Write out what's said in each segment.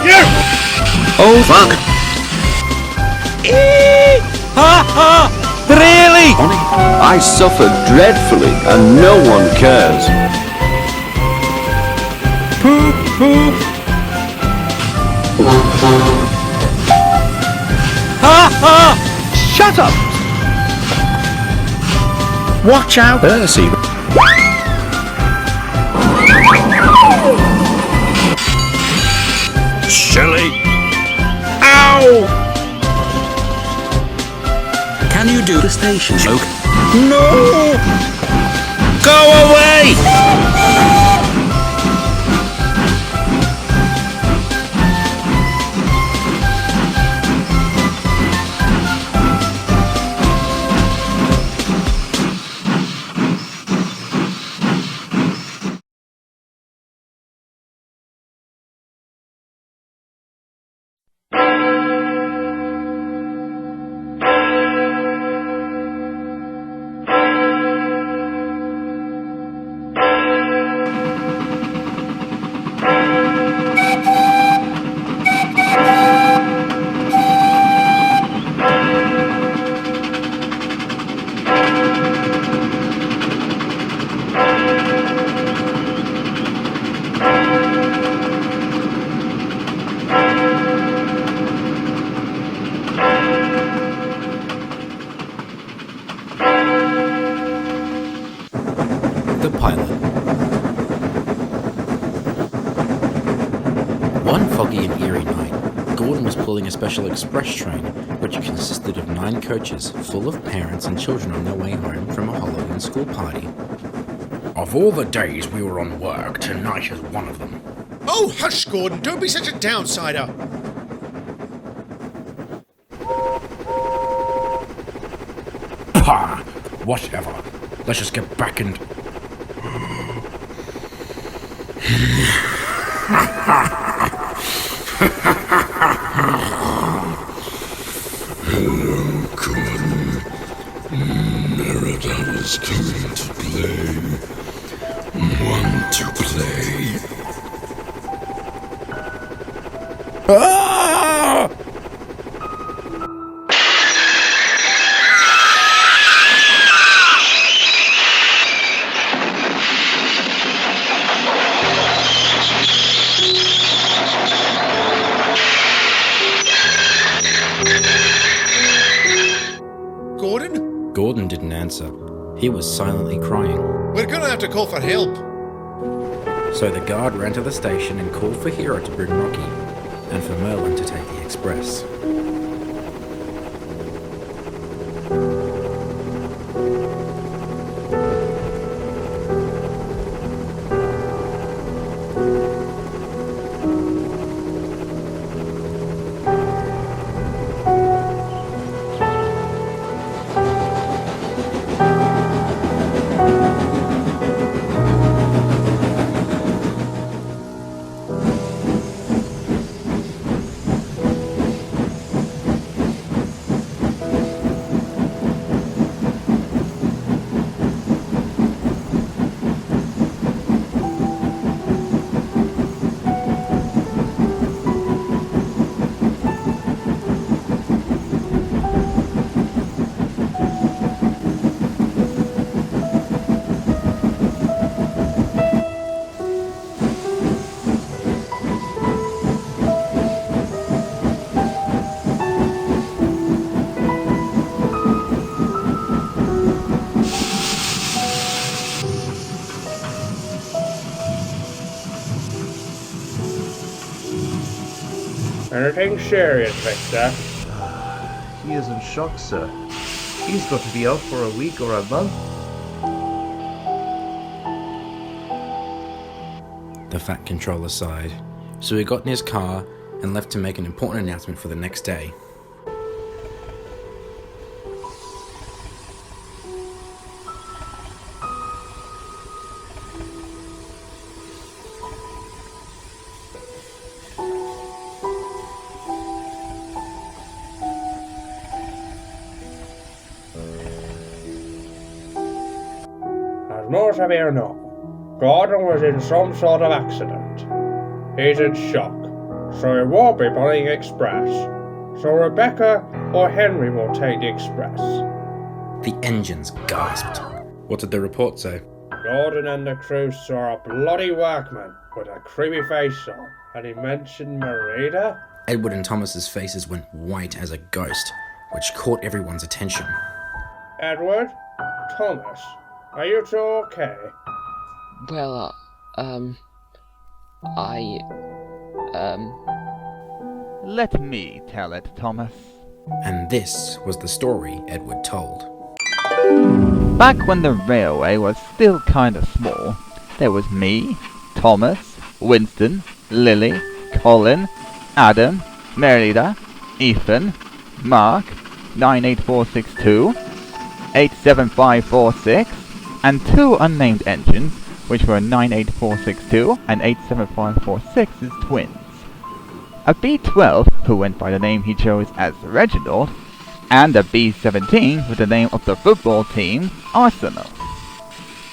you! Oh fuck! Ha ha! Really? I suffered dreadfully and no one cares. Poop, poop. Ha ha! Shut up! Watch out, Percy. Silly. Ow! Can you do the station, Luke? No! Go away! The pilot. One foggy and eerie night, Gordon was pulling a special express train which consisted of 9 coaches full of parents and children on their way home from a Halloween school party. Of all the days we were on work, tonight is one of them. Oh, hush, Gordon. Don't be such a downsider. Pah! Whatever. Let's just get back and... Hello, Gordon. Merida's coming to play. Want to play? Ah! Gordon? Gordon didn't answer. He was silently crying. We're gonna have to call for help. So the guard ran to the station and called for Hero to bring Rocky, and for Merlin to take the express. Anything serious, Victor? He is in shock, sir. He's got to be out for a week or a month. The Fat Controller sighed, so he got in his car and left to make an important announcement for the next day. As most of you know, Gordon was in some sort of accident. He's in shock. so it won't be by the express. So Rebecca or Henry will take the express. The engines gasped. What did the report say? Gordon and the crew saw a bloody workman with a creepy face on, and he mentioned Merida? Edward and Thomas's faces went white as a ghost, which caught everyone's attention. Edward? Thomas? Are you two okay? Well, Let me tell it, Thomas. And this was the story Edward told. Back when the railway was still kinda small, there was me, Thomas, Winston, Lily, Colin, Adam, Merida, Ethan, Mark, 98462, 87546, and two unnamed engines, which were 98462 and 87546's twins. A B-12, who went by the name he chose as Reginald, and a B-17 with the name of the football team, Arsenal.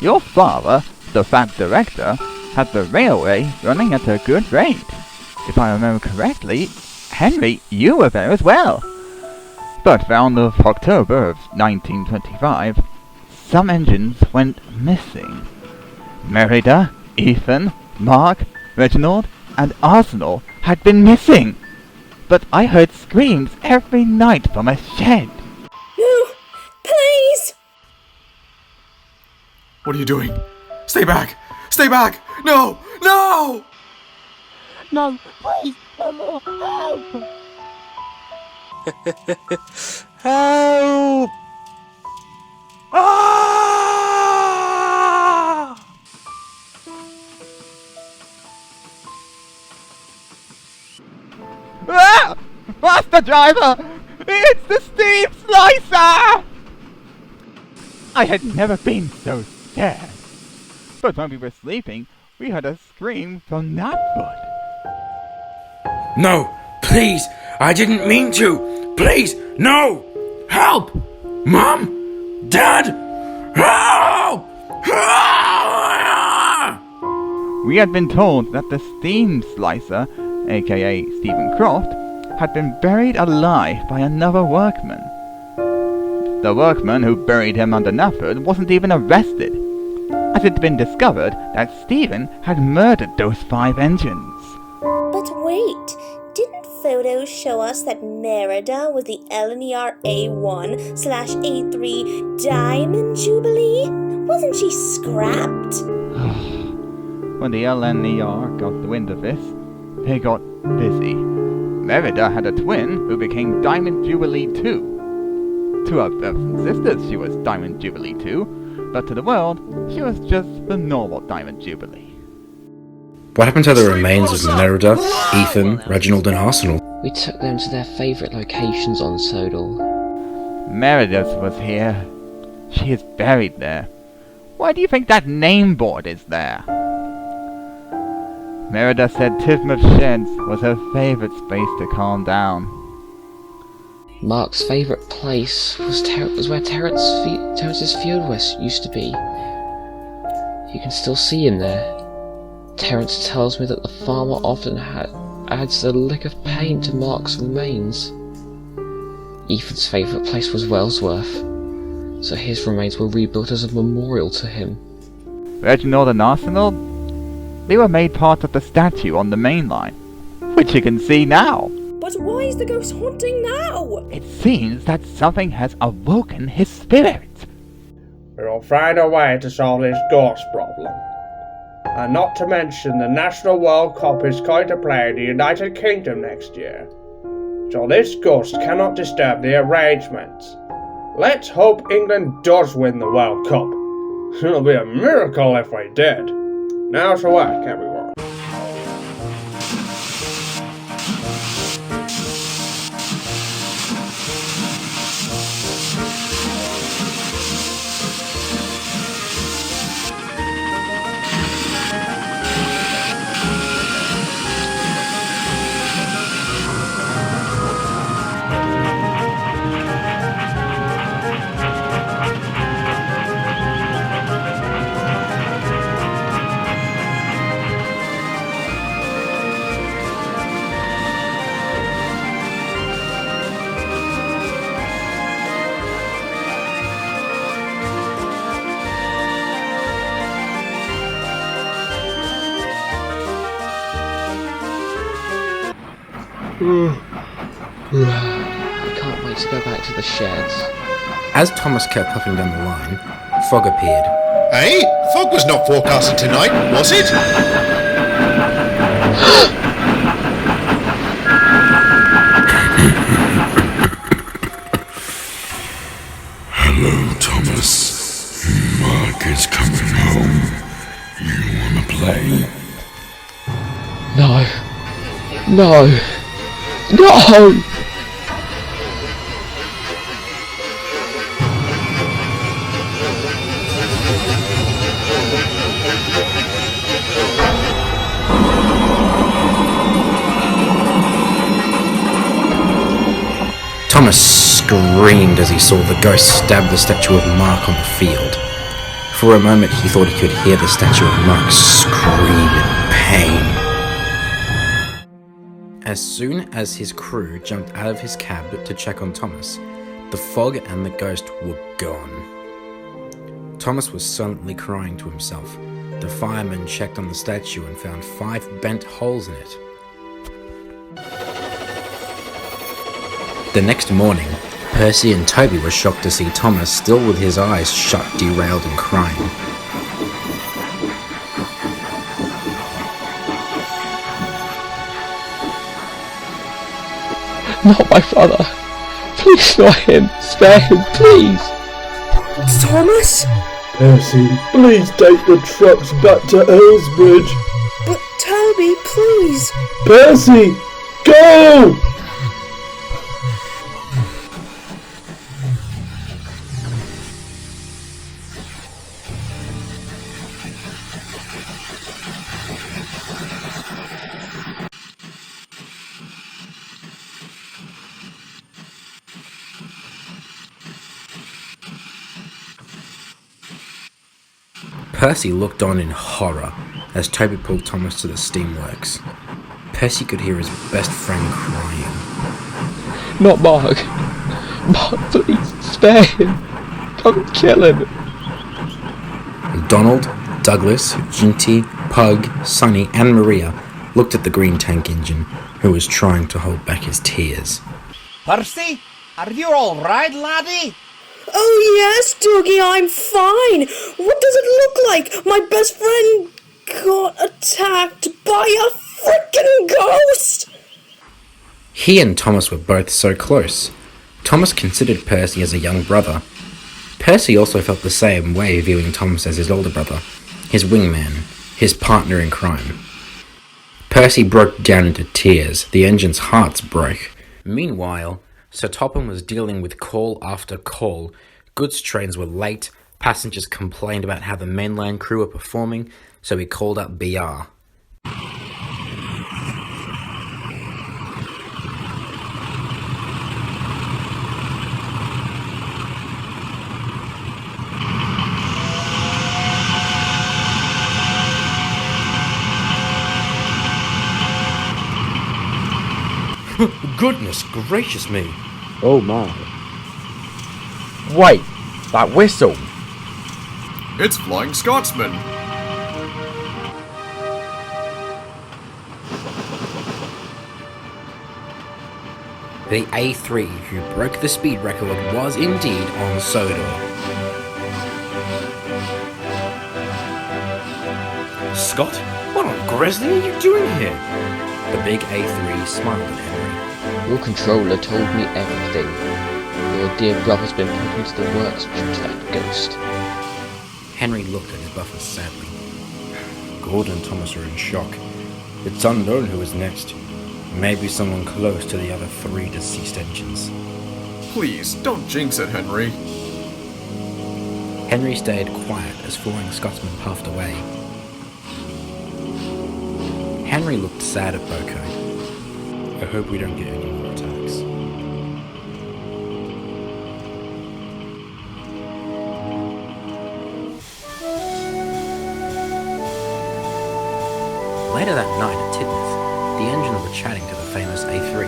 Your father, the fat director, had the railway running at a good rate. If I remember correctly, Henry, you were there as well. But round of October of 1925, some engines went missing. Merida, Ethan, Mark, Reginald, and Arsenal had been missing. But I heard screams every night from a shed. No! Please! What are you doing? Stay back! Stay back! No! No! No, please! No more! Help! Help! Ah! Ah! Master driver! It's the steam slicer! I had never been so scared. But when we were sleeping, we heard a scream from Knapfoot. No! Please! I didn't mean to! Please! No! Help! Mom! Dad! Help! Ah! We had been told that the steam slicer, aka Stephen Croft, had been buried alive by another workman. The workman who buried him under Knapford wasn't even arrested, as it had been discovered that Stephen had murdered those 5 engines. But wait, didn't photos show us that Merida was the LNER A1/A3 Diamond Jubilee? Wasn't she scrapped? When the LNER got the wind of this, they got busy. Merida had a twin who became Diamond Jubilee 2. To her brothers and sisters she was Diamond Jubilee 2, but to the world, she was just the normal Diamond Jubilee. What happened to the remains of Merida, Ethan, Reginald, and Arsenal? we took them to their favourite locations on Sodor. Meredith was here. She is buried there. Why do you think that name board is there? Merida said Tismuth Sheds was her favourite space to calm down. Mark's favourite place was where Terrence's Field West used to be. You can still see him there. Terrence tells me that the farmer often adds a lick of paint to Mark's remains. Ethan's favourite place was Wellsworth, so his remains were rebuilt as a memorial to him. Reginald and Arsenal, they were made part of the statue on the main line, which you can see now. But why is the ghost haunting now? It seems that something has awoken his spirit. We'll find a way to solve this ghost problem. And not to mention the National World Cup is going to play in the United Kingdom next year. So this ghost cannot disturb the arrangements. Let's hope England does win the World Cup. It'll be a miracle if we did. Now to work, everyone. I can't wait to go back to the sheds. As Thomas kept puffing down the line, fog appeared. Eh? Fog was not forecasted tonight, was it? Hello, Thomas. Mark is coming home. You wanna play? No. No. No! Thomas screamed as he saw the ghost stab the statue of Mark on the field. For a moment he thought he could hear the statue of Mark scream in pain. As soon as his crew jumped out of his cab to check on Thomas, the fog and the ghost were gone. Thomas was silently crying to himself. The firemen checked on the statue and found 5 bent holes in it. The next morning, Percy and Toby were shocked to see Thomas still with his eyes shut, derailed and crying. Not my father. Please, not him. Spare him, please. Thomas? Percy, please take the trucks back to Earlsbridge. But Toby, please. Percy, go! Percy looked on in horror as Toby pulled Thomas to the steamworks. Percy could hear his best friend crying. Not Mark. Mark, please, spare him. Don't kill him. Donald, Douglas, Ginty, Pug, Sonny and Maria looked at the green tank engine, who was trying to hold back his tears. Percy, are you alright, laddie? Oh yes, Dougie, I'm fine. What does it look like? My best friend got attacked by a freaking ghost! He and Thomas were both so close. Thomas considered Percy as a young brother. Percy also felt the same way, viewing Thomas as his older brother, his wingman, his partner in crime. Percy broke down into tears. The engine's hearts broke. Meanwhile, Sir Topham was dealing with call after call. Goods trains were late, passengers complained about how the mainland crew were performing, so he called up BR. Goodness gracious me! Oh my. Wait, that whistle! It's Flying Scotsman! The A3 who broke the speed record was indeed on Sodor. Scott, what on Gresley are you doing here? The big A3 smiled at Henry. Your controller told me everything. Your dear brother's been put into the works due to that ghost. Henry looked at his buffer sadly. Gordon and Thomas are in shock. It's unknown who is next. Maybe someone close to the other 3 deceased engines. Please, don't jinx it, Henry. Henry stayed quiet as Flying Scotsman puffed away. Henry looked sad at Boko. I hope we don't get any more attacks. Later that night at Tidmouth, the engines were chatting to the famous A3.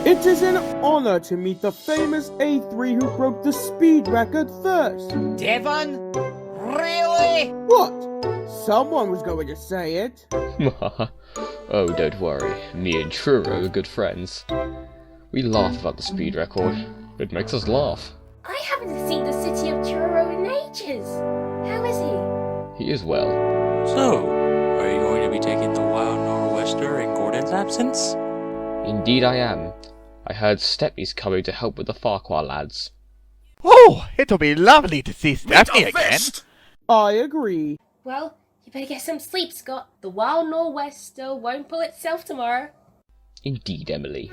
It is an honor to meet the famous A3 who broke the speed record first. Devin? Really? What? someone was going to say it. Oh, don't worry. Me and Truro are good friends. We laugh about the speed record. It makes us laugh. I haven't seen the city of Truro in ages. How is he? He is well. So, are you going to be taking the Wild Nor'Wester in Gordon's absence? Indeed I am. I heard Stepney's coming to help with the Farquhar lads. Oh, it'll be lovely to see Stephanie again. I agree. Well, you better get some sleep, Scott. The Wild Nor'Wester won't pull itself tomorrow. Indeed, Emily.